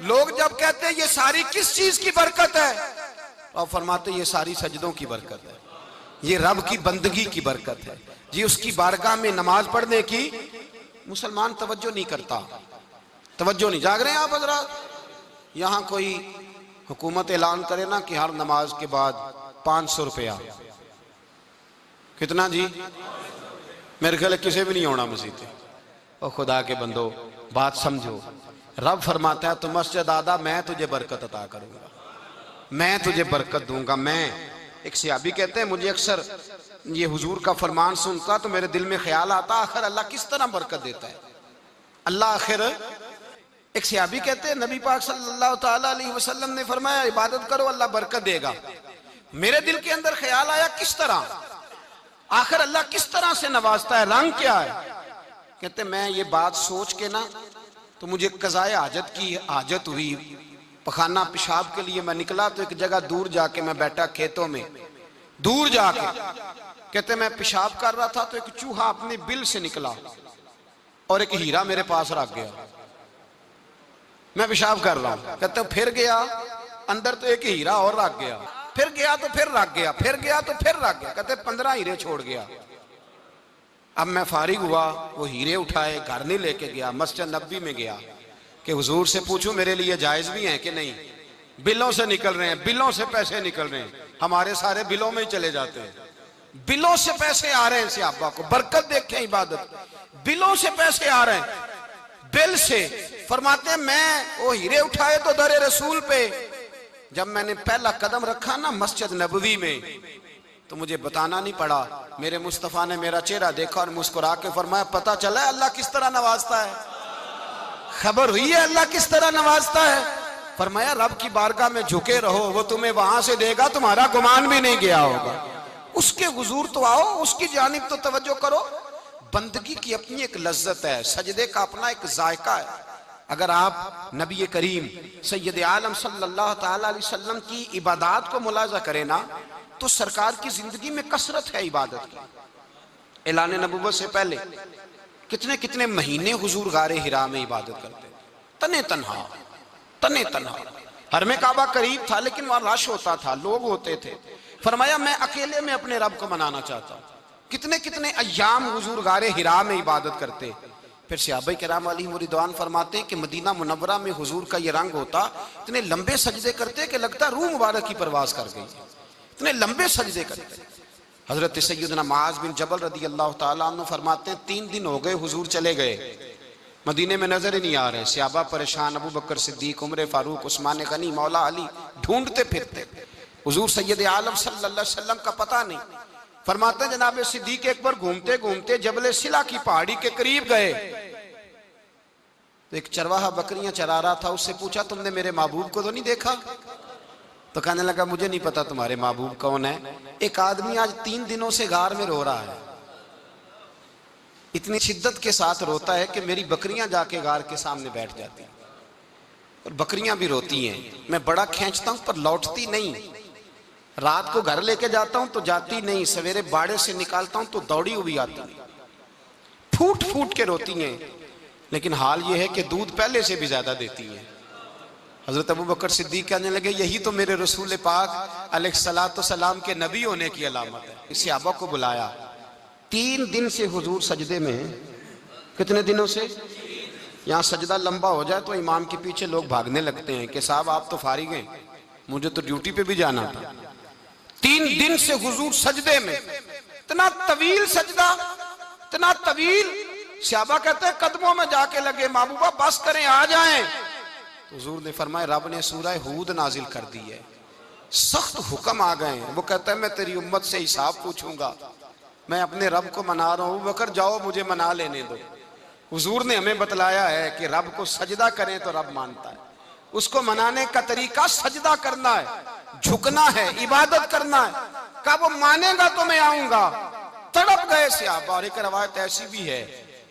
लोग जब कहते हैं ये सारी किस चीज की बरकत है, और फरमाते ये सारी सजदों की बरकत है, ये रब की बंदगी की बरकत है जी। उसकी बारगाह में नमाज पढ़ने की मुसलमान तवज्जो नहीं करता, तवज्जो नहीं। जाग रहे हैं आप हजरात? यहाँ कोई हुकूमत ऐलान करे ना कि हर नमाज के बाद 500 रुपया, कितना जी? मेरे ख्याल किसी भी नहीं होना मस्जिद। और खुदा के बंदो बात समझो, रब फरमाता है तो मस्जिद आदा मैं तुझे बरकत अता करूंगा, मैं तुझे बरकत दूंगा। मैं एक सहाबी कहते हैं मुझे अक्सर ये हुजूर का फरमान सुनता तो मेरे दिल में ख्याल आता आखिर अल्लाह किस तरह बरकत देता है। अल्लाह आखिर, एक सहाबी कहते हैं नबी पाक सल्लल्लाहु ताला अलैहि वसल्लम ने फरमाया इबादत करो अल्लाह बरकत देगा। मेरे दिल के अंदर ख्याल आया किस तरह, आखिर अल्लाह किस तरह से नवाजता है, रंग क्या है? कहते मैं ये बात सोच के ना तो मुझे कज़ाए हाजत की हाजत हुई। पखाना पेशाब के लिए मैं निकला तो एक जगह दूर जाके मैं बैठा खेतों में, दूर जाके। कहते मैं पेशाब कर रहा था तो एक चूहा अपने बिल से निकला और एक हीरा मेरे पास रख गया। मैं पेशाब कर रहा हूं, कहते फिर गया अंदर तो एक हीरा और रख गया, फिर गया तो फिर रख गया, फिर गया तो फिर रख गया। कहते 15 हीरे छोड़ गया। अब मैं फारिग हुआ, वो हीरे उठाए, घर नहीं लेके गया, मस्जिद नबी में गया कि हुजूर से पूछूं मेरे लिए जायज भी हैं कि नहीं। बिलों से निकल रहे हैं, बिलों से पैसे निकल रहे हैं, हमारे सारे बिलों में ही चले जाते हैं। बिलों से पैसे आ रहे हैं सहाबा को, बरकत देखें इबादत, बिलों से पैसे आ रहे हैं, बिल से। फरमाते मैं वो हीरे उठाए तो दरे रसूल पे, जब मैंने पहला कदम रखा ना मस्जिद नबवी में तो मुझे बताना नहीं पड़ा, मेरे मुस्तफा ने मेरा चेहरा देखा और मुस्कुरा के फरमाया पता चला है अल्लाह किस तरह नवाजता है, खबर हुई है अल्लाह किस तरह नवाजता है। फरमाया रब की बारगाह में झुके रहो, वो तुम्हें वहां से देगा, तुम्हारा गुमान भी नहीं गया होगा। उसके हुजूर तो आओ, उसकी जानिब तो तवज्जो करो। बंदगी की अपनी एक लज्जत है, सजदे का अपना एक जायका है। अगर आप नबी करीम सैयद आलम सल्लल्लाहु ताला अलैहि वसल्लम की इबादत को मुलाजा करें ना तो सरकार की जिंदगी में कसरत है इबादत की। ऐलान नबुव्वत से पहले कितने कितने महीने हुजूर गारे हिरा में इबादत करते, तने तन्हा। हरमे काबा करीब था लेकिन वहां रश होता था, लोग होते थे। फरमाया मैं अकेले में अपने रब को मनाना चाहता हूं। कितने कितने अय्याम हुजूर गारे हिरा में इबादत करते। फिर सहाबा किराम अलैहिम रिदवान फरमाते हैं कि मदीना मुनव्वरा में हुजूर का ये रंग होता, इतने लंबे सजदे करते कि लगता रूह मुबारक की परवाज कर गई, इतने लंबे सजदे करते। हजरत सैयदना मुआज बिन जबल रदी अल्लाह ताला अन्हु फरमाते हैं 3 दिन हो गए हुजूर चले गए, मदीने में नजर ही नहीं आ रहे। सहाबा परेशान, अबू बकर सिद्दीक, उमर फारूक, उस्मान गनी, मौला अली ढूंढते फिरते, हुजूर सैयद आलम सल्लल्लाहु अलैहि वसल्लम का पता नहीं। फरमाते हैं जनाब सिद्दीक एक बार घूमते घूमते जबल सिला की पहाड़ी के करीब गए तो एक चरवाहा बकरियां चरा रहा था, उससे पूछा तुमने मेरे महबूब को तो नहीं देखा? तो कहने लगा मुझे नहीं पता तुम्हारे महबूब कौन है। एक आदमी आज 3 दिनों से गार में रो रहा है, इतनी शिद्दत के साथ रोता है कि मेरी बकरियां जाके गार के सामने बैठ जाती हैं और बकरियां भी रोती हैं। मैं बड़ा खींचता हूं पर लौटती नहीं, रात को घर लेके जाता हूं तो जाती नहीं, सवेरे बाड़े से निकालता हूं तो दौड़ी हुई आती, फूट फूट के रोती हैं। लेकिन हाल ये है कि दूध पहले से भी ज्यादा देती है। हजरत अबू बकर सिद्दीक कहने लगे यही तो मेरे रसूल पाक अलैहिस्सलातु सलाम के नबी होने की अलामत है। इस सहाबा को बुलाया, 3 दिन से हुजूर सजदे में हैं। कितने दिनों से? यहाँ सजदा लंबा हो जाए तो इमाम के पीछे लोग भागने लगते हैं कि साहब आप तो फारिग हैं, मुझे तो ड्यूटी पे भी जाना था। 3 दिन से हुजूर सजदे में, इतना तवील सजदा, इतना तवील। सहाबा कहते हैं कदमों में जाके लगे, महबूबा बस करें आ जाएं। तो हुजूर ने फरमाया रब ने सूरह हूद नाजिल कर दी है, सख्त हुक्म आ गए हैं। वो कहता है मैं तेरी उम्मत से हिसाब पूछूंगा, मैं अपने रब को मना रहा हूं, बकर जाओ मुझे मना लेने दो। हुजूर ने हमें बतलाया है कि रब को सजदा करें तो रब मानता है। उसको मनाने का तरीका सजदा करना है, झुकना है, इबादत करना है। कहा वो मानेगा तो मैं आऊंगा। तड़प गए सहाबा। और एक रवायत ऐसी भी है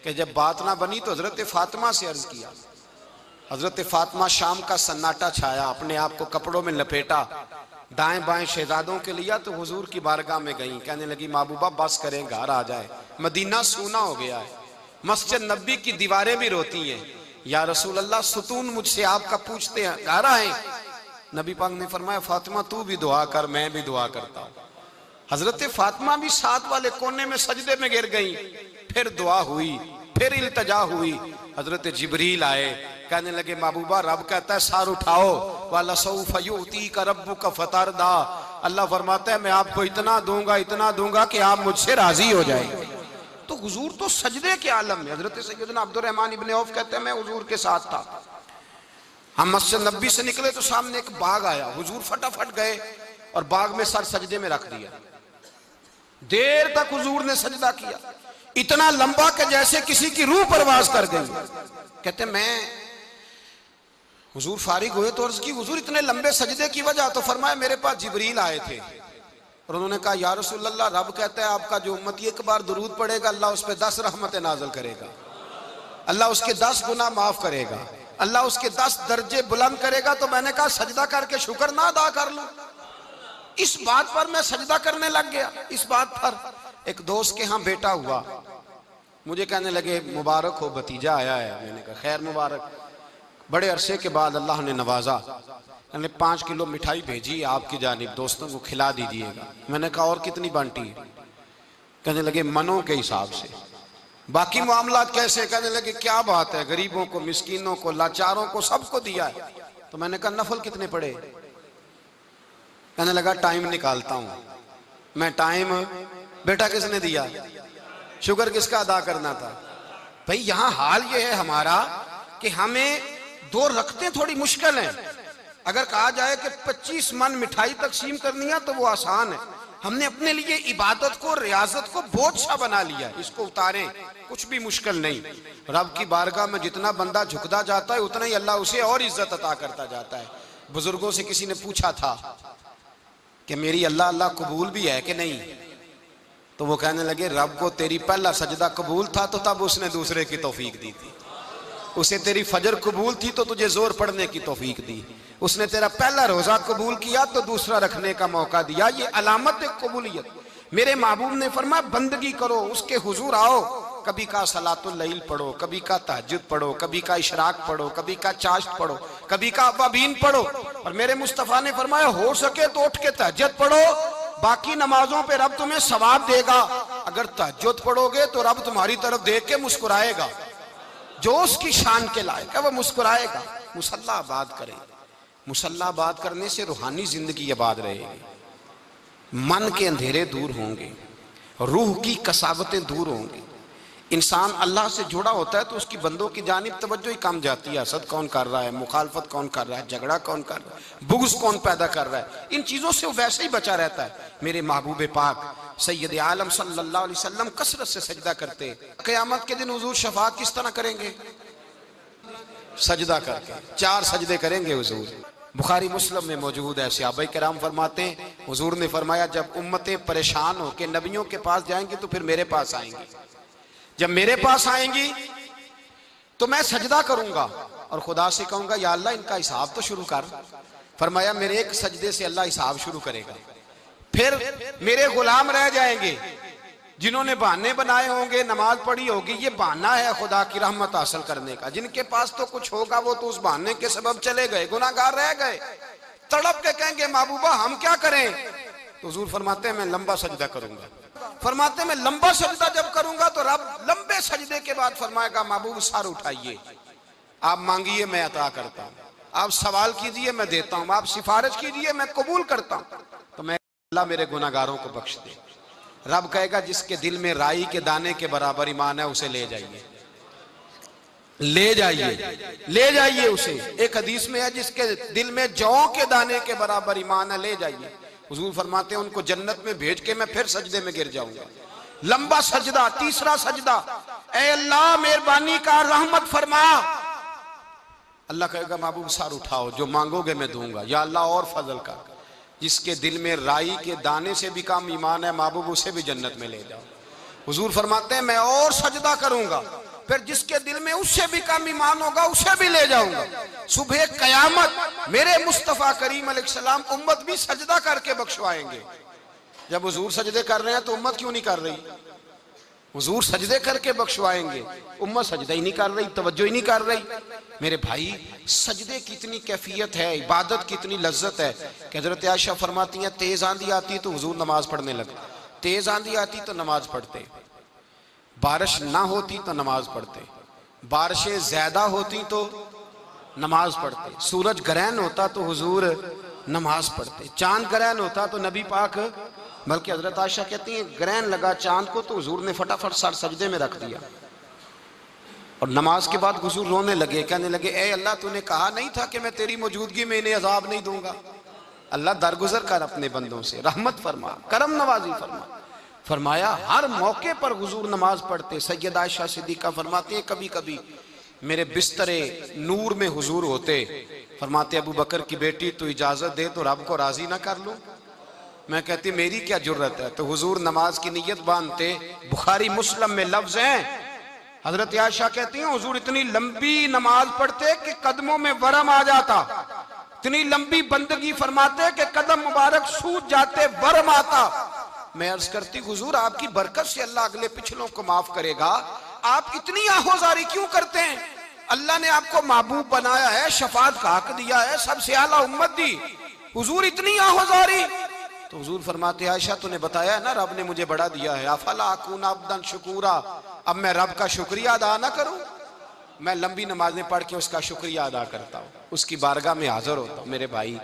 कि जब बात ना बनी तो हजरत फातिमा से अर्ज किया। हजरत फातिमा शाम का सन्नाटा छाया, अपने आप को कपड़ों में लपेटा, दाएं बाएं शहजादों के लिया तो हुजूर की बारगाह में गई। कहने लगी महबूबा बस करें, घर आ जाए, मदीना सूना हो गया है, मस्जिद नबी की दीवारें भी रोती हैं। या रसूल अल्लाह सुतून मुझसे आपका पूछते हैं, घर आए। नबी पाक ने फरमाया फातिमा तू भी दुआ कर, मैं भी दुआ करता हूं। हजरत फातिमा भी साथ वाले कोने में सजदे में गिर गई। फिर दुआ हुई, फिर इल्तजा हुई। हजरत जिब्रील आए, कहने लगे महबूबा रब कहता है सार उठाओ, वाला सौफ युतीका रब्बुका फतरदा। अल्लाह फरमाता है मैं आपको इतना दूंगा कि आप मुझसे राजी हो जाएंगे। तो हुजूर तो सजदे के आलम में। हजरत सैयदना अब्दुर्रहमान इब्ने औफ कहते हैं मैं हुजूर के साथ था। हम मस्जिद नबी से निकले तो सामने एक बाग आया। हुजूर फटाफट गए और बाग में सर सजदे में रख दिया। देर तक हुजूर ने सजदा किया, इतना लंबा कि जैसे किसी की रूह परवाज कर गई। कहते मैं हुजूर फारिग हुए तो अर्ज की हुजूर इतने लंबे सजदे की वजह? तो फरमाया मेरे पास जिब्रील आए थे और उन्होंने कहा या रसूल अल्लाह रब कहता है आपका जो उम्मती एक बार दुरूद पड़ेगा अल्लाह उस पर 10 रहमतें नाज़िल करेगा, अल्लाह उसके 10 गुनाह माफ करेगा, अल्लाह उसके 10 दर्जे बुलंद करेगा। तो मैंने कहा सजदा करके शुक्र ना अदा कर लूं? इस बात पर मैं सजदा करने लग गया। इस बात पर एक दोस्त के यहाँ बेटा हुआ, मुझे कहने लगे मुबारक हो भतीजा आया है। मैंने कहा खैर मुबारक। बड़े अरसे के बाद अल्लाह ने नवाजा, मैंने 5 किलो मिठाई भेजी आपकी जानिब, दोस्तों को खिला दीजिएगा। मैंने कहा और कितनी बांटी? कहने लगे मनों के हिसाब से। बाकी मामलात कैसे? कहने लगे क्या बात है, गरीबों को, मिस्कीनों को, लाचारों को, सबको दिया है। तो मैंने कहा नफल कितने पड़े? कहने लगा टाइम निकालता हूं। मैं टाइम बेटा किसने दिया? शुक्र किसका अदा करना था? भाई यहां हाल ये है हमारा कि हमें 2 रखते थोड़ी मुश्किल है। अगर कहा जाए कि 25 मन मिठाई तकसीम करनी है तो वो आसान है। हमने अपने लिए इबादत को, रियाजत को बोझ सा बना लिया। इसको उतारें, कुछ भी मुश्किल नहीं। रब की बारगाह में जितना बंदा झुकता जाता है उतना ही अल्लाह उसे और इज्जत अता करता जाता है। बुजुर्गों से किसी ने पूछा था कि मेरी अल्लाह अल्लाह कबूल भी है कि नहीं? तो वो कहने लगे रब को तेरी पहला सजदा कबूल था तो तब उसने दूसरे की तौफीक दी थी। उसे तेरी फजर कबूल थी तो तुझे जोर पढ़ने की तौफीक दी। उसने तेरा पहला रोजा कबूल किया तो दूसरा रखने का मौका दिया। ये अलामत है कबूलियत। मेरे महबूब ने फरमाया बंदगी करो, उसके हुजूर आओ। कभी का सलातुल लैल पढ़ो, कभी का तहज्जुद पढ़ो, कभी का इशराक पढ़ो, कभी का चाश्त पढ़ो, कभी का अवाबीन पढ़ो। और मेरे मुस्तफा ने फरमाया हो सके तो उठ के तहज्जुद पढ़ो, बाकी नमाजों पे रब तुम्हें सवाब देगा। अगर तहज्जुद पढ़ोगे तो रब तुम्हारी तरफ देख के मुस्कुराएगा, जो उसकी शान के लायक है वो मुस्कुराएगा। मुसल्ला आबाद करें। मुसल्ला आबाद करने से रूहानी जिंदगी आबाद रहेगी, मन के अंधेरे दूर होंगे, रूह की कसावतें दूर होंगी। इंसान अल्लाह से जुड़ा होता है तो उसकी बंदों की जानिब तवज्जो ही कम जाती है। हसद कौन कर रहा है, मुखालफत कौन कर रहा है, झगड़ा कौन कर रहा है, बुग़्ज़ कौन पैदा कर रहा है, इन चीज़ों से वो वैसे ही बचा रहता है। मेरे महबूब पाक सैयद आलम सल्लल्लाहु अलैहि वसल्लम कसरत से सजदा करते। क़यामत के दिन हुजूर शफाअत किस तरह करेंगे? सजदा करके 4 सजदे करेंगे हुजूर। बुखारी मुस्लिम में मौजूद है। सहाबा किराम फरमाते हैं हुजूर ने फरमाया जब उम्मतें परेशान हो के नबियों के पास जाएंगी तो फिर मेरे पास आएंगी। जब मेरे पास आएंगी तो मैं सजदा करूंगा और खुदा से कहूंगा या अल्लाह इनका हिसाब तो शुरू कर। फरमाया मेरे एक सजदे से अल्लाह हिसाब शुरू करेगा। फिर मेरे गुलाम रह जाएंगे जिन्होंने बहाने बनाए होंगे, नमाज पढ़ी होगी, ये बहाना है खुदा की रहमत हासिल करने का। जिनके पास तो कुछ होगा वो तो उस बहाने के सबब चले गए, गुनाहगार रह गए। तड़प के कहेंगे महबूबा हम क्या करें? तो हुजूर फरमाते हैं मैं लंबा सजदा करूंगा। फरमाते हैं मैं लंबा सजदा जब करूंगा तो रब लंबे सजदे के बाद फरमाएगा महबूब सर उठाइए, आप मांगिए मैं अता करता हूं, आप सवाल कीजिए मैं देता हूं, आप सिफारिश कीजिए मैं कबूल करता हूं। तो मैं अल्लाह मेरे गुनाहगारों को बख्श दे। रब कहेगा जिसके दिल में राई के दाने के बराबर ईमान है उसे ले जाइए, ले जाइए, ले जाइए उसे। एक हदीस में है जिसके दिल में जौ के दाने के बराबर ईमान है, ले जाइए। हुजूर फरमाते हैं उनको जन्नत में भेज के मैं फिर सजदे में गिर जाऊंगा। लंबा सजदा, तीसरा सजदा, ऐ अल्लाह मेहरबानी का रहमत फरमा। अल्लाह कहेगा महबूब सर उठाओ, जो मांगोगे मैं दूंगा। या अल्लाह और फजल कर, जिसके दिल में राई के दाने से भी कम ईमान है महबूब उसे भी जन्नत में ले जाओ। हुजूर फरमाते हैं मैं और सजदा करूंगा, फिर जिसके दिल में उससे भी कम ईमान होगा उसे भी ले जाऊंगा। सुबह कयामत मेरे मुस्तफा करीम अलैहिस्सलाम उम्मत भी सजदा करके बख्शवाएंगे। जब हुजूर सजदे कर रहे हैं तो उम्मत क्यों नहीं कर रही? हुजूर सजदे करके बख्शवाएंगे, उम्मत सजदा ही नहीं कर रही, तवज्जो ही नहीं कर रही। मेरे भाई सजदे की इतनी कैफियत है, इबादत की इतनी लज्जत है कि हजरत आयशा फरमाती हैं तेज आंधी आती तो हुजूर नमाज पढ़ने लगे, तेज आंधी आती तो नमाज पढ़ते, बारिश ना होती तो नमाज पढ़ते, बारिशें ज्यादा होती तो नमाज पढ़ते, सूरज ग्रहण होता तो हुजूर नमाज पढ़ते, चांद ग्रहण होता तो नबी पाक, बल्कि हजरत आयशा कहती हैं ग्रहण लगा चांद को तो हुजूर ने फटाफट सर सजदे में रख दिया और नमाज के बाद हुजूर रोने लगे, कहने लगे ए अल्लाह तूने कहा नहीं था कि मैं तेरी मौजूदगी में इन्हें अजाब नहीं दूंगा। अल्लाह दरगुजर कर अपने बंदों से, रहमत फरमा, करम नवाजी फरमा। फरमाया हर मौके पर हुजूर नमाज पढ़ते। सैयदा आयशा सिद्दीका फरमाते हैं कभी कभी मेरे बिस्तरे नूर में हुजूर होते, फरमाते अबू बकर की बेटी तू इजाजत दे तो रब को राजी ना कर लूं। मैं कहती मेरी क्या जुर्रत है, तो हुजूर नमाज की नीयत बांधते। बुखारी मुस्लिम में लफ्ज हैं, हजरत आयशा कहती हैं हुजूर इतनी लंबी नमाज पढ़ते कि कदमों में वरम आ जाता, इतनी लंबी बंदगी फरमाते कि कदम मुबारक सूज जाते, वरम आता। मैं अर्ज करती हुजूर आपकी बरकत से अल्लाह अगले पिछलों को माफ करेगा, आप इतनी आहोजारी क्यों करते हैं? अल्लाह ने आपको महबूब बनाया है, शफात का हक दिया है, सबसे आला उम्मत दी, हुजूर इतनी आहोजारी? तो हुजूर फरमाते आयशा तूने बताया है ना रब ने मुझे बड़ा दिया है, अफला अकून अब्दन शुकूरा, अब मैं रब का शुक्रिया अदा ना करूं? मैं लंबी नमाजें पढ़ के उसका शुक्रिया अदा करता हूँ, उसकी बारगाह में हाजिर होता हूँ। मेरे भाई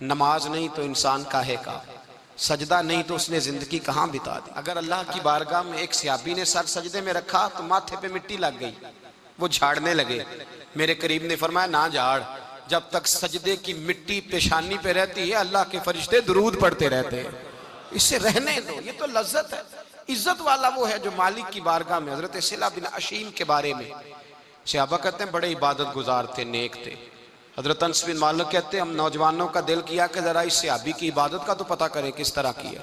नमाज नहीं तो इंसान काहे का, सजदा नहीं तो उसने जिंदगी कहाँ बिता दी। अगर अल्लाह की बारगाह में एक सहाबी ने सर सजदे में रखा तो माथे पे मिट्टी लग गई, वो झाड़ने लगे। मेरे करीब ने फरमाया ना झाड़, जब तक सजदे की मिट्टी पेशानी पे रहती है अल्लाह के फरिश्ते दुरूद पढ़ते रहते हैं, इससे रहने दो, ये तो लज्जत है। इज्जत वाला वो है जो मालिक की बारगाह में। हजरत सिला बिन अशीम के बारे में सहाबा कहते हैं बड़े इबादत गुजार थे, नेक थे। हजरत अनस बिन मालिक कहते हैं हम नौजवानों का दिल किया कि जरा इस सहाबी की इबादत का तो पता करें, किस तरह किया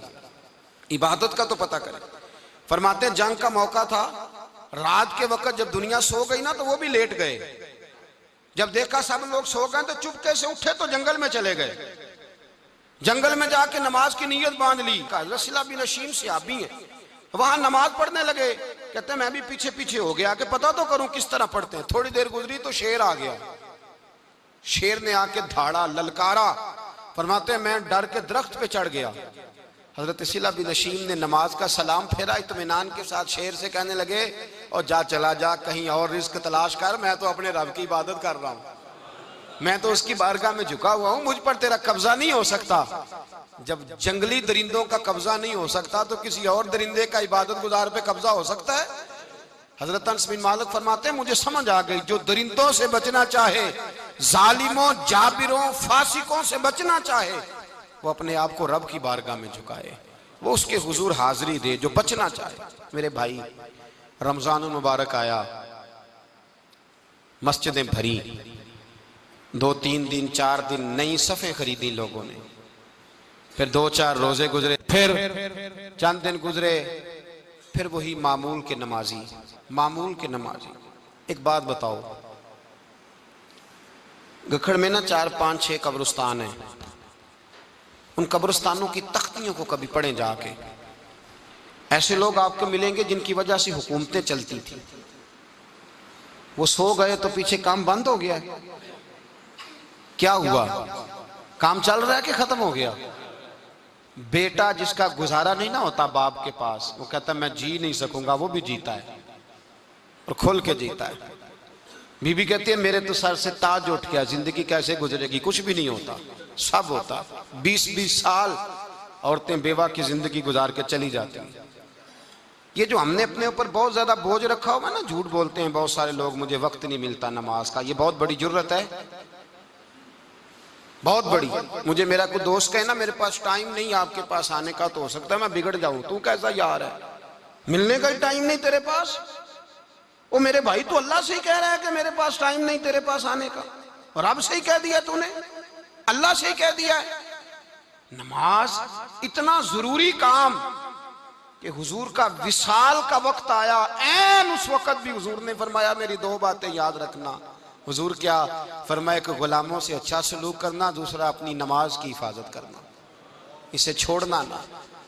इबादत का तो पता करें। फरमाते हैं जंग का मौका था, रात के वक्त जब दुनिया सो गई ना तो वो भी लेट गए। जब देखा सब लोग सो गए तो चुपके से उठे तो जंगल में चले गए, जंगल में जाके नमाज की नीयत बांध ली। हजरत सिला बिन अशीम सहाबी है, वहां नमाज पढ़ने लगे। कहते मैं भी पीछे पीछे हो गया कि पता तो करूं किस तरह पढ़ते हैं। थोड़ी देर गुजरी तो शेर आ गया, शेर ने आके धाड़ा, ललकारा। फरमाते मैं डर के दरख्त पे चढ़ गया। हजरत सिला बिन अशीम ने नमाज का सलाम फेरा, इत्मीनान के साथ शेर से कहने लगे और जा चला जा, कहीं और रिस्क तलाश कर, मैं तो अपने रब की इबादत कर रहा हूं, मैं तो उसकी बारगाह में झुका हुआ हूं, मुझ पर तेरा कब्जा नहीं हो सकता। जब जंगली दरिंदों का कब्जा नहीं हो सकता तो किसी और दरिंदे का इबादत गुजार पे कब्जा हो सकता है? हजरत अनस बिन मालिक फरमाते हैं मुझे समझ आ गई, जो दरिंदों से बचना चाहे, जालिमों, जाबिरों, फासिकों से बचना चाहे, वो अपने आप को रब की बारगाह में झुकाए, वो उसके हुजूर हाजिरी दे। जो बचना चाहे मेरे भाई, रमजान मुबारक आया, मस्जिदें भरी, 2-3 दिन 4 दिन नई सफ़ें खरीदी लोगों ने, फिर 2-4 रोजे गुजरे, फिर चंद दिन गुजरे, फिर वही मामूल के नमाजी, मामूल के नमाजी। एक बात बताओ, गखड़ में ना 4-5-6 कब्रिस्तान है, उन कब्रिस्तानों की तख्तियों को कभी पढ़ें जाके। ऐसे लोग आपको मिलेंगे जिनकी वजह से हुकूमतें चलती थी, वो सो गए तो पीछे काम बंद हो गया। क्या हुआ? काम चल रहा है कि खत्म हो गया? बेटा जिसका गुजारा नहीं ना होता बाप के पास, वो कहता मैं जी नहीं सकूंगा, वो भी जीता है और खुल के जीता है। बीबी कहती है मेरे तो सर से ताज उठ गया, जिंदगी कैसे गुजरेगी? कुछ भी नहीं होता, सब होता। 20-20 साल औरतें बेवा की जिंदगी गुजार के चली जाती हैं। ये जो हमने अपने ऊपर बहुत ज्यादा बोझ रखा हुआ ना, झूठ बोलते हैं बहुत सारे लोग, मुझे वक्त नहीं मिलता नमाज का, ये बहुत बड़ी जरूरत है, बहुत बड़ी। मुझे मेरा कोई दोस्त कहे ना मेरे पास टाइम नहीं आपके पास आने का, तो हो सकता है मैं बिगड़ जाऊं, तू कैसा यार है, मिलने का टाइम नहीं तेरे पास। वो मेरे भाई तो अल्लाह से ही कह रहा है कि मेरे पास टाइम नहीं तेरे पास आने का, और रब से ही कह दिया तूने, अल्लाह से ही कह दिया है। नमाज इतना जरूरी काम कि हुजूर का विसाल का वक्त आया, ऐन उस वक्त भी हुजूर ने फरमाया मेरी दो बातें याद रखना। हुजूर क्या फरमाया कि गुलामों से अच्छा सलूक करना, दूसरा अपनी नमाज की हिफाजत करना, इसे छोड़ना ना।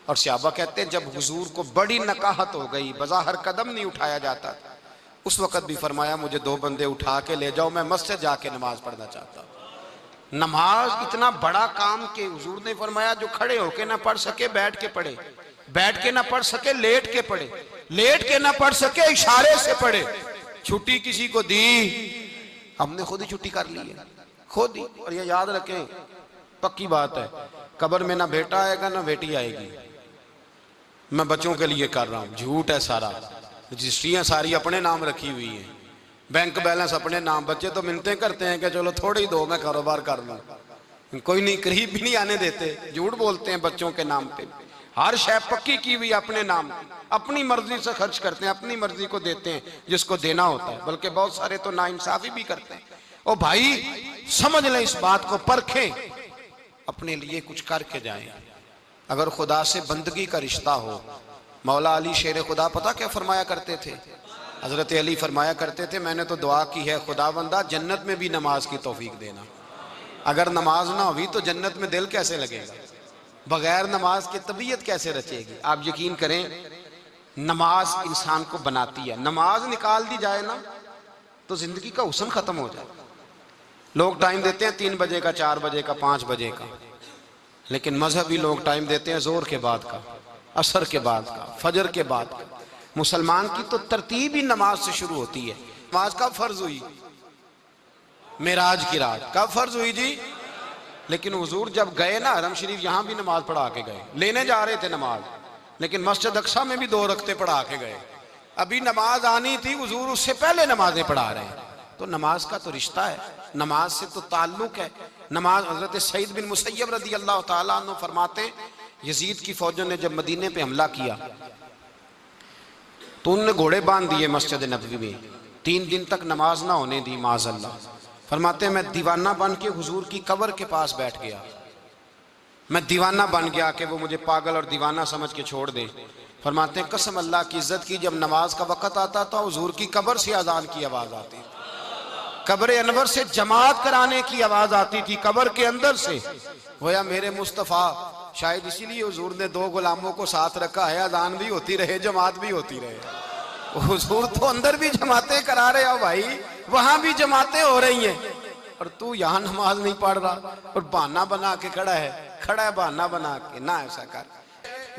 और सहाबा कहते हैं जब हुजूर को बड़ी नकाहत हो गई, बज़ाहिर कदम नहीं उठाया जाता था, उस वक्त भी फरमाया मुझे दो बंदे उठा के ले जाओ, मैं मस्जिद जाके नमाज पढ़ना चाहता हूँ। नमाज इतना बड़ा काम कि हुजूर ने फरमाया जो खड़े होके ना पढ़ सके बैठ के पढ़े, बैठ के ना पढ़ सके लेट के पढ़े, लेट के ना पढ़ सके इशारे से पढ़े। छुट्टी किसी को दी, हमने खुद ही छुट्टी कर ली है, खुद ही। और ये याद रखें, पक्की बात है, कब्र में ना बेटा आएगा ना बेटी आएगी। मैं बच्चों के लिए कर रहा हूँ, झूठ है सारा। रजिस्ट्रियाँ सारी अपने नाम रखी हुई हैं, बैंक बैलेंस अपने नाम। बच्चे तो मिन्नतें करते हैं कि चलो थोड़े ही दो, मैं कारोबार कर लूँ। कोई नहीं, करीब भी नहीं आने देते, झूठ बोलते हैं बच्चों के नाम पे। हर शय पक्की की हुई अपने नाम, अपनी मर्जी से खर्च करते हैं, अपनी मर्जी को देते हैं जिसको देना होता है। बल्कि बहुत सारे तो नाइंसाफी भी करते हैं। ओ भाई समझ लें इस बात को, परखें, अपने लिए कुछ करके जाएं। अगर खुदा से बंदगी का रिश्ता हो, मौला अली शेर खुदा पता क्या फरमाया करते थे? हजरत अली फरमाया करते थे मैंने तो दुआ की है खुदावंदा जन्नत में भी नमाज की तौफीक देना। अगर नमाज ना हुई तो जन्नत में दिल कैसे लगेगा, बगैर नमाज की तबीयत कैसे रचेगी। आप यकीन करें नमाज इंसान को बनाती है। नमाज निकाल दी जाए ना तो जिंदगी का हुस्न खत्म हो जाए। लोग टाइम देते हैं 3 बजे का, 4 बजे का, 5 बजे का, लेकिन मजहबी लोग टाइम देते हैं जोर के बाद का, असर के बाद का, फजर के बाद का। मुसलमान की तो तरतीब ही नमाज से शुरू होती है। नमाज कब फर्ज हुई? मेराज की रात। कब फर्ज हुई जी? लेकिन हुजूर जब गए ना हरम शरीफ, यहां भी नमाज पढ़ा के गए। लेने जा रहे थे नमाज, लेकिन मस्जिद अक्सा में भी 2 रखते पढ़ा के गए। अभी नमाज आनी थी, हुजूर उससे पहले नमाजें पढ़ा रहे हैं। तो नमाज का तो रिश्ता है, नमाज से तो ताल्लुक है। नमाज हजरत सईद बिन मुसय्यब रदी अल्लाह ताला अन्हु फरमाते, यजीद की फौजों ने जब मदीने पे हमला किया तो उन्होंने घोड़े बांध दिए मस्जिद नबवी में, 3 दिन तक नमाज ना होने दी माज़अल्लाह। फरमाते मैं दीवाना बन के हुजूर की कब्र के पास बैठ गया। मैं दीवाना बन गया कि वो मुझे पागल और दीवाना समझ के छोड़ दे। फरमाते कसम अल्लाह की इज्जत की, जब नमाज का वक़्त आता था हुजूर की कब्र से अजान की आवाज़ आती, कब्र अनवर से जमात कराने की आवाज़ आती थी, कब्र के अंदर से। गोया मेरे मुस्तफ़ा शायद इसीलिए हुजूर ने 2 गुलामों को साथ रखा है, अजान भी होती रहे जमात भी होती रहे। हुजूर तो अंदर भी जमातें करा रहे हो भाई, वहां भी जमातें हो रही हैं, और तू यहाँ नमाज नहीं पढ़ रहा और बहाना बना के खड़ा है बहाना बना के। ना ऐसा कर,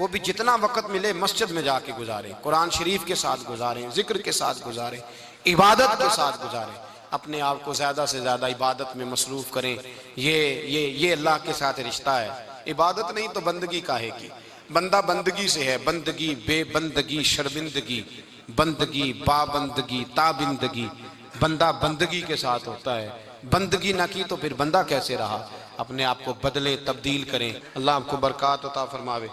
वो भी जितना वक्त मिले मस्जिद में जाके गुजारे, कुरान शरीफ के साथ गुजारें, जिक्र के साथ गुजारें, इबादत के साथ गुजारें। अपने आप को ज्यादा से ज्यादा इबादत में मसरूफ करें। ये अल्लाह के साथ रिश्ता है। इबादत नहीं तो बंदगी काहे की? बंदा बंदगी से है, बंदगी बेबंदगी शर्मिंदगी, बंदगी बाबंदगी ताबिंदगी। बंदा बंदगी के साथ होता है, बंदगी ना की तो फिर बंदा कैसे रहा? अपने आप को बदले, तब्दील करें। अल्लाह आपको बरकत अता फरमावे।